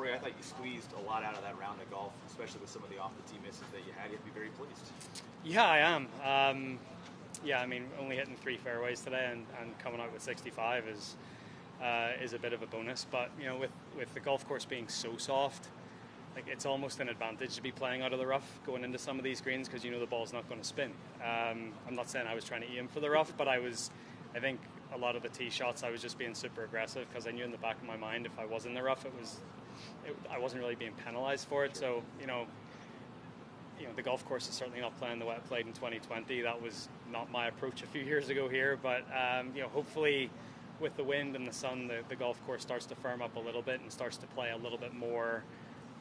Rory, I thought you squeezed a lot out of that round of golf, especially with some of the off-the-tee misses that you had. You'd be very pleased. Yeah, I am. Yeah, I mean, only hitting 3 fairways today and coming out with 65 is a bit of a bonus. But you know, with the golf course being so soft, like it's almost an advantage to be playing out of the rough going into some of these greens because you know the ball's not going to spin. I'm not saying I was trying to aim for the rough, but I think a lot of the tee shots I was just being super aggressive because I knew in the back of my mind if I was in the rough, I wasn't really being penalized for it. So you know, the golf course is certainly not playing the way it played in 2020. That was not my approach a few years ago here. But, hopefully with the wind and the sun, the golf course starts to firm up a little bit and starts to play a little bit more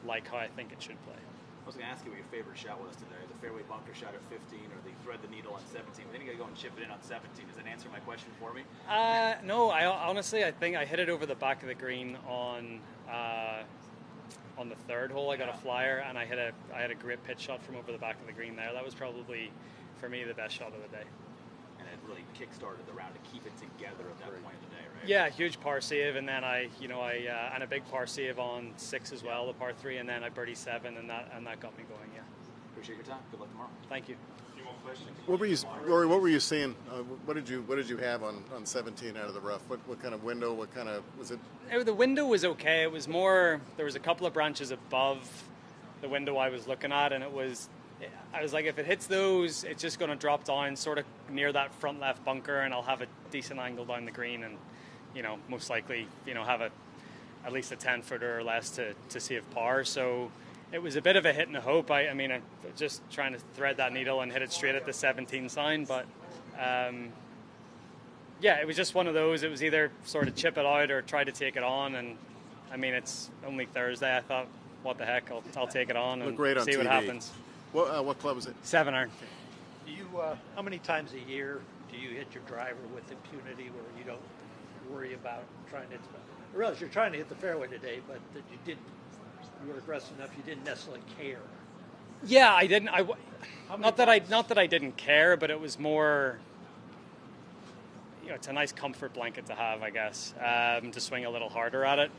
like how I think it should play. I was going to ask you what your favorite shot was today. The fairway bunker shot at 15 or the thread the needle on 17. Then you got to go and chip it in on 17. Does that answer my question for me? No, I think I hit it over the back of the green on the third hole. I got a flyer and I had a great pitch shot from over the back of the green there. That was probably for me the best shot of the day. And it really kick-started the round to keep it together at that point of the day, right? Yeah, huge par save, and then I and a big par save on 6 as well, the par 3, and then I birdie 7, and that got me going. Yeah. Appreciate your time. Good luck tomorrow. Thank you. What were you, Rory? What were you seeing? What did you have on 17 out of the rough? What kind of window? What kind of was it? The window was okay. It was more. There was a couple of branches above the window I was looking at, and I was like, if it hits those, it's just going to drop down, sort of near that front left bunker, and I'll have a decent angle down the green, and most likely have at least a 10-footer or less to save par. So. It was a bit of a hit and a hope. I mean, I'm just trying to thread that needle and hit it straight at the 17 sign. But, it was just one of those. It was either sort of chip it out or try to take it on. And, I mean, it's only Thursday. I thought, what the heck, I'll take it on and see what happens. What club is it? 7-iron. Do you? How many times a year do you hit your driver with impunity where you don't worry about trying to... I realize you're trying to hit the fairway today, but that you were aggressive enough. You didn't necessarily care. Yeah, I didn't. Not that I didn't care, but it was more. It's a nice comfort blanket to have, I guess, to swing a little harder at it.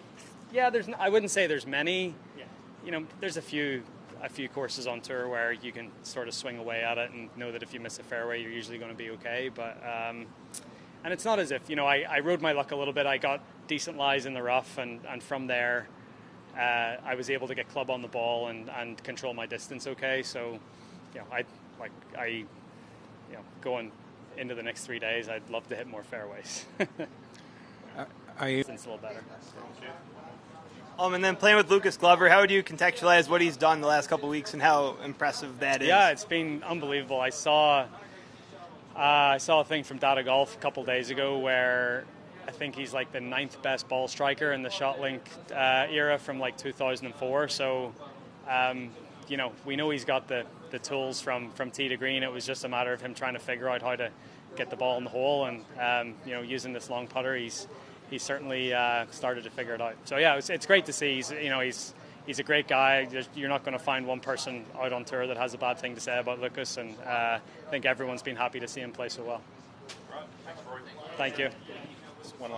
Yeah, I wouldn't say there's many. Yeah. There's a few courses on tour where you can sort of swing away at it and know that if you miss a fairway, you're usually going to be okay. But and it's not as if I rode my luck a little bit. I got decent lies in the rough, and from there. I was able to get club on the ball and control my distance okay. So, going into the next 3 days, I'd love to hit more fairways. It's a little better. And then playing with Lucas Glover, how would you contextualize what he's done the last couple of weeks and how impressive that is? Yeah, it's been unbelievable. I saw a thing from Data Golf a couple days ago where I think he's like the 9th best ball striker in the ShotLink era from like 2004. So, we know he's got the tools from tee to green. It was just a matter of him trying to figure out how to get the ball in the hole. And, using this long putter, he's certainly started to figure it out. So, yeah, it's great to see. He's a great guy. You're not going to find one person out on tour that has a bad thing to say about Lucas. And I think everyone's been happy to see him play so well. Thanks, Rory. Thank you. One last.